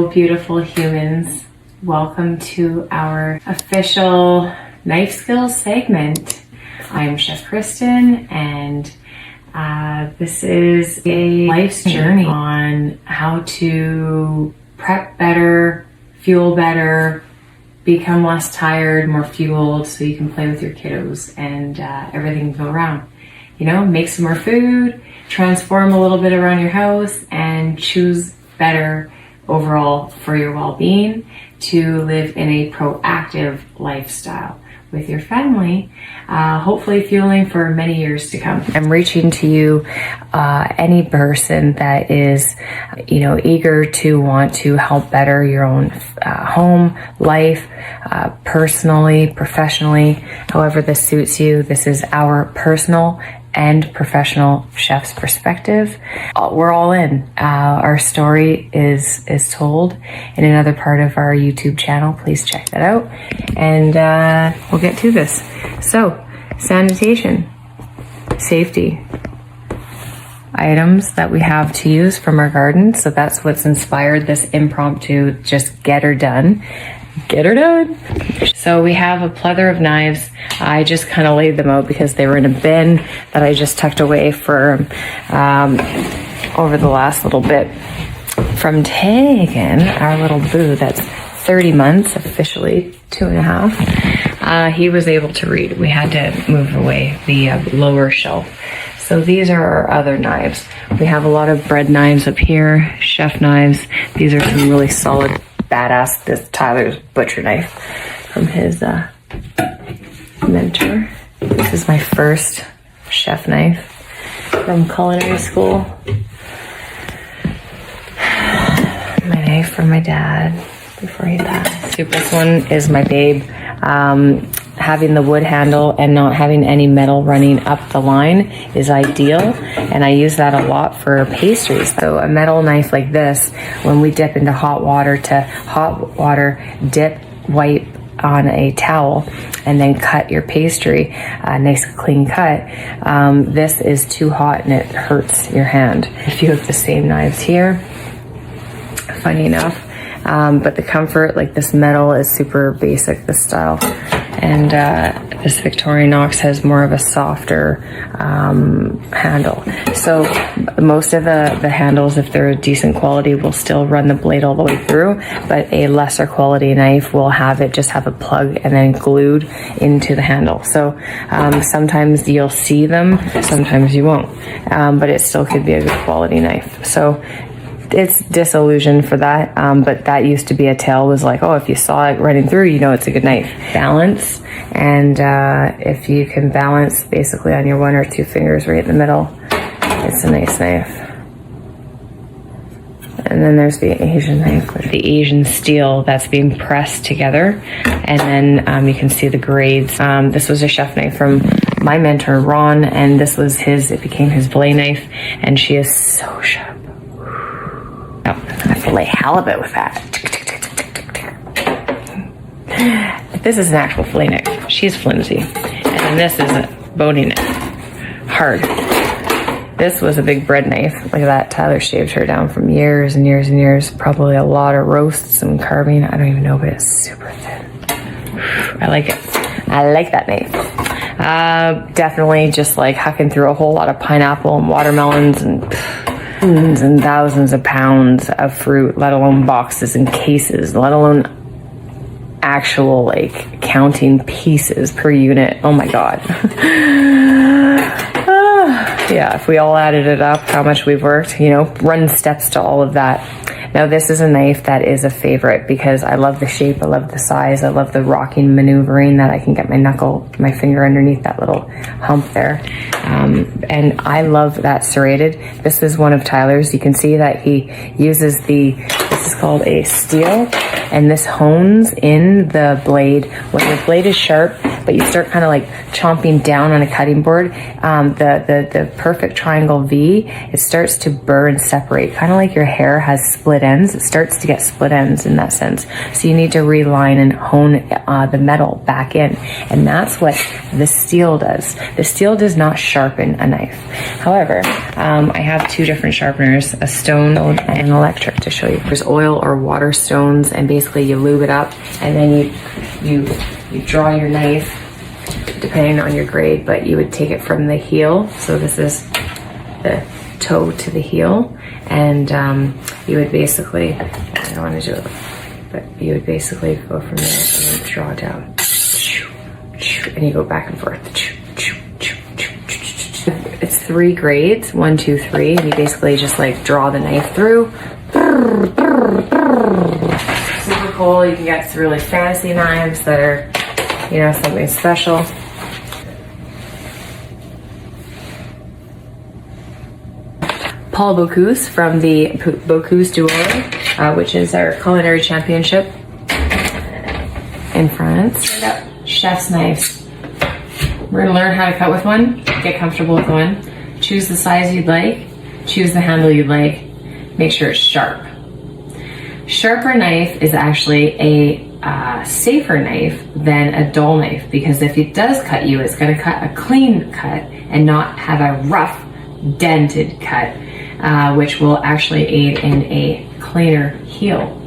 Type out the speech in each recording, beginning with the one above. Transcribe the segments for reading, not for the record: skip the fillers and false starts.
Hello, beautiful humans. Welcome to our official knife skills segment. I'm Chef Kristen, and this is a life's journey on how to prep better, fuel better, become less tired, more fueled, so you can play with your kiddos and everything go around. You know, make some more food, transform a little bit around your house, and choose better overall for your well-being to live in a proactive lifestyle with your family, hopefully fueling for many years to come. I'm reaching to you, any person that is, eager to want to help better your own home life, personally, professionally, however this suits you. This is our personal and professional chef's perspective. We're all in. Our story is told in another part of our YouTube channel. Please check that out. And we'll get to this. So, sanitation, safety, items that we have to use from our garden. So that's what's inspired this impromptu, just get her done. Get her done. So we have a plethora of knives. I just kind of laid them out because they were in a bin that I just tucked away for over the last little bit from Tegan, our little boo that's 30 months, officially 2.5. He was able to read. We had to move away the lower shelf. So these are our other knives. We have a lot of bread knives up here, chef knives. These are some really solid, badass. This Tyler's butcher knife from his mentor. This is my first chef knife from culinary school. My knife from my dad before he passed. This one is my babe. Having the wood handle and not having any metal running up the line is ideal, and I use that a lot for pastries. So a metal knife like this, when we dip into hot water, dip, wipe on a towel, and then cut your pastry, a nice clean cut. This is too hot and it hurts your hand. If you have the same knives here, funny enough, but the comfort, like this metal is super basic, this style. And this Victorinox has more of a softer handle. So most of the handles, if they're a decent quality, will still run the blade all the way through, but a lesser quality knife will just have a plug and then glued into the handle. So sometimes you'll see them, sometimes you won't, but it still could be a good quality knife. So it's disillusioned for that, but that used to be a tale, was like, oh, if you saw it running through, you know it's a good knife. Balance, and if you can balance basically on your 1 or 2 fingers right in the middle, it's a nice knife. And then there's the Asian knife with the Asian steel that's being pressed together, and then you can see the grades. This was a chef knife from my mentor Ron, and this was it became his blade knife, and she is so sharp. Oh, I fillet halibut with that. This is an actual fillet knife. She's flimsy. And then this is a boning knife. Hard. This was a big bread knife. Look at that. Tyler shaved her down from years and years and years. Probably a lot of roasts and carving. I don't even know, but it's super thin. I like it. I like that knife. Definitely just like hucking through a whole lot of pineapple and watermelons and thousands of pounds of fruit, let alone boxes and cases, let alone actual like counting pieces per unit. Oh my god. Yeah, if we all added it up, how much we've worked, run steps to all of that. Now this is a knife that is a favorite because I love the shape, I love the size, I love the rocking maneuvering that I can get my finger underneath that little hump there. And I love that serrated. This is one of Tyler's. You can see that he uses this is called a steel, and this hones in the blade. When the blade is sharp, but you start kind of like chomping down on a cutting board, the perfect triangle V, it starts to burr and separate, kind of like your hair has split ends. It starts to get split ends in that sense. So you need to realign and hone the metal back in. And that's what the steel does. The steel does not sharpen a knife. However, I have two different sharpeners, a stone and electric, to show you. There's oil or water stones, and basically you lube it up, and then you draw your knife, depending on your grade, but you would take it from the heel. So this is the toe to the heel, and you would basically, I don't want to do it, but you would basically go from there and then draw down, and you go back and forth. It's 3 grades, 1, 2, 3, and you basically just like draw the knife through. Super cool. You can get some really fancy knives that are, you know, something special. Paul Bocuse from the Bocuse d'Or, which is our culinary championship in France. Chef's knives. We're gonna learn how to cut with one, get comfortable with one, choose the size you'd like, choose the handle you'd like, make sure it's sharp. Sharper knife is actually a safer knife than a dull knife, because if it does cut you, it's gonna cut a clean cut and not have a rough, dented cut, which will actually aid in a cleaner heel.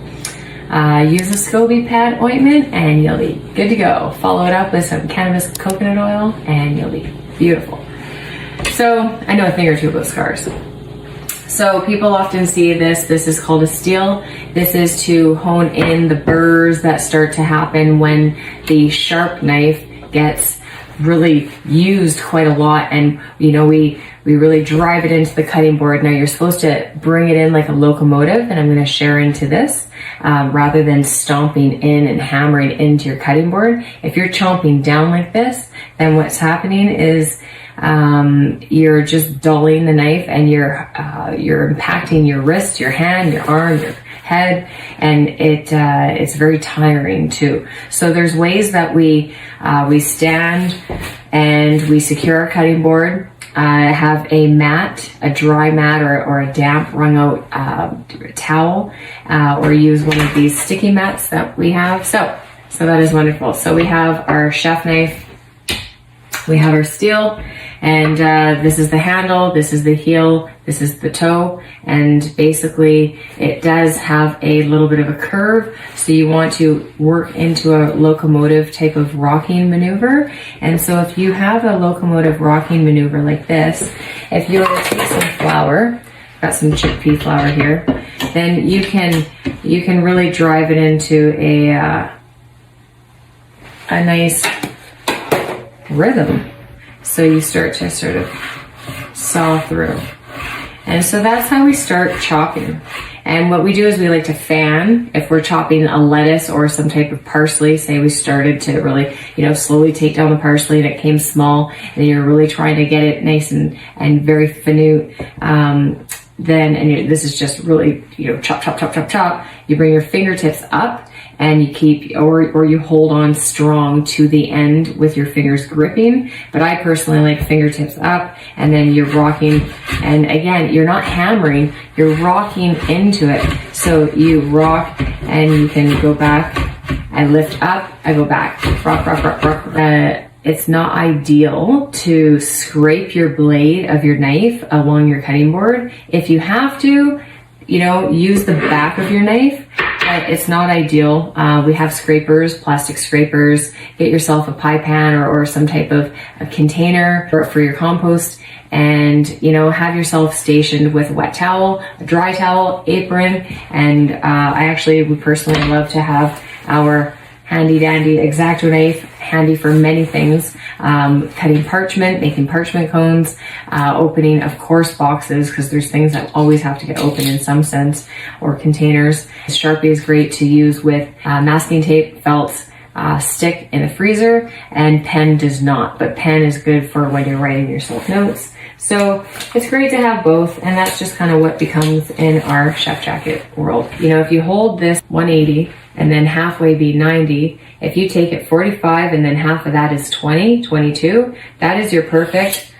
Use a SCOBY pad ointment and you'll be good to go. Follow it up with some cannabis coconut oil and you'll be beautiful. So I know a thing or two about scars. So people often see this is called a steel. This is to hone in the burrs that start to happen when the sharp knife gets really used quite a lot, and you know, we really drive it into the cutting board. Now you're supposed to bring it in like a locomotive, and I'm going to share into this rather than stomping in and hammering into your cutting board. If you're chomping down like this, then what's happening is you're just dulling the knife, and you're impacting your wrist, your hand, your arm, your head, and it's very tiring too. So there's ways that we stand and we secure our cutting board. Have a mat, a dry mat, or a damp wrung out towel, or use one of these sticky mats that we have. So that is wonderful. So we have our chef knife, we have our steel, and this is the handle, this is the heel, this is the toe, and basically it does have a little bit of a curve, so you want to work into a locomotive type of rocking maneuver. And so if you have a locomotive rocking maneuver like this, if you were to take some flour, got some chickpea flour here, then you can really drive it into a nice rhythm. So you start to sort of saw through. And so that's how we start chopping. And what we do is we like to fan. If we're chopping a lettuce or some type of parsley, say we started to really, slowly take down the parsley and it came small, and you're really trying to get it nice and very finute, this is just really, chop, chop, chop, chop, chop. You bring your fingertips up and you keep, or you hold on strong to the end with your fingers gripping. But I personally like fingertips up, and then you're rocking. And again, you're not hammering, you're rocking into it. So you rock and you can go back. I lift up, I go back, rock, rock, rock, rock. It's not ideal to scrape your blade of your knife along your cutting board. If you have to, use the back of your knife, but it's not ideal. We have scrapers, plastic scrapers. Get yourself a pie pan or some type of a container for your compost, and have yourself stationed with a wet towel, a dry towel, apron, and we personally love to have our handy dandy X-Acto knife handy for many things, cutting parchment, making parchment cones, opening, of course, boxes, because there's things that always have to get opened in some sense, or containers. Sharpie is great to use with masking tape, felts, stick in the freezer, and pen does not, but pen is good for when you're writing yourself notes. So it's great to have both, and that's just kind of what becomes in our chef jacket world. You know, if you hold this 180 and then halfway be 90, if you take it 45 and then half of that is 20, 22, that is your perfect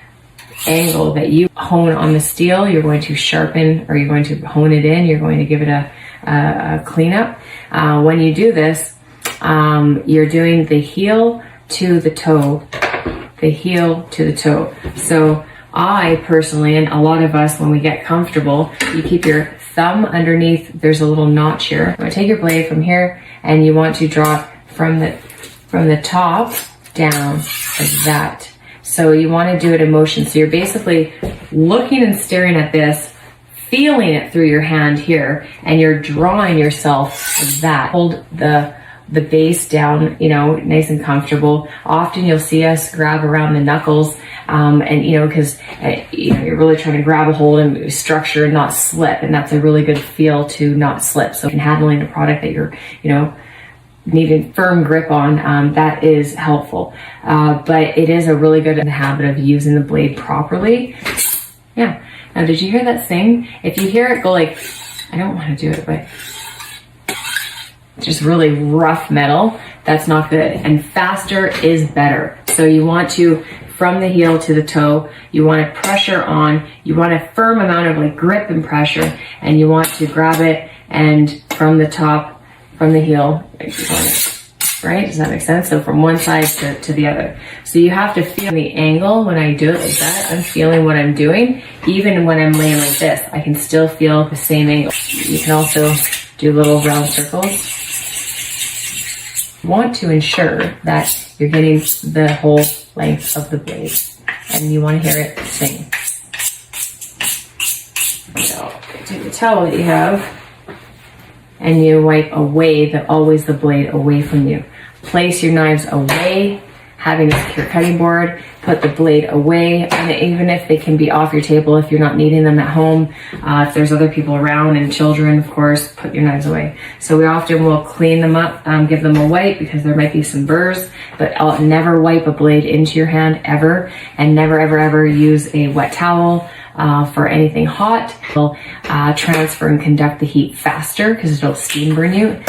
angle that you hone on the steel. You're going to sharpen, or you're going to hone it in. You're going to give it a cleanup. When you do this, you're doing the heel to the toe, the heel to the toe. So I personally, and a lot of us, when we get comfortable, you keep your thumb underneath. There's a little notch here. You want to take your blade from here, and you want to draw it from the top down like that. So you want to do it in motion. So you're basically looking and staring at this, feeling it through your hand here, and you're drawing yourself like that. Hold the base down, you know, nice and comfortable. Often you'll see us grab around the knuckles, and you know, because you know, you're really trying to grab a hold and structure and not slip, and that's a really good feel to not slip. So in handling a product that you're, you know, needing firm grip on, that is helpful. But it is a really good habit of using the blade properly. Yeah. Now, did you hear that sing? If you hear it go like, I don't want to do it, but just really rough metal, that's not good. And faster is better. So you want to, from the heel to the toe, you want to pressure on, you want a firm amount of like grip and pressure, and you want to grab it, and from the top, from the heel, right? Does that make sense? So from one side to the other. So you have to feel the angle. When I do it like that, I'm feeling what I'm doing. Even when I'm laying like this, I can still feel the same angle. You can also do little round circles. Want to ensure that you're getting the whole length of the blade, and you want to hear it sing. So take the towel that you have, and you wipe away always the blade away from you. Place your knives away, having a secure cutting board. Put the blade away, and even if they can be off your table, if you're not needing them at home, if there's other people around and children, of course, put your knives away. So we often will clean them up, give them a wipe, because there might be some burrs, but I'll never wipe a blade into your hand ever, and never ever ever use a wet towel for anything hot. It'll transfer and conduct the heat faster because it'll steam burn you.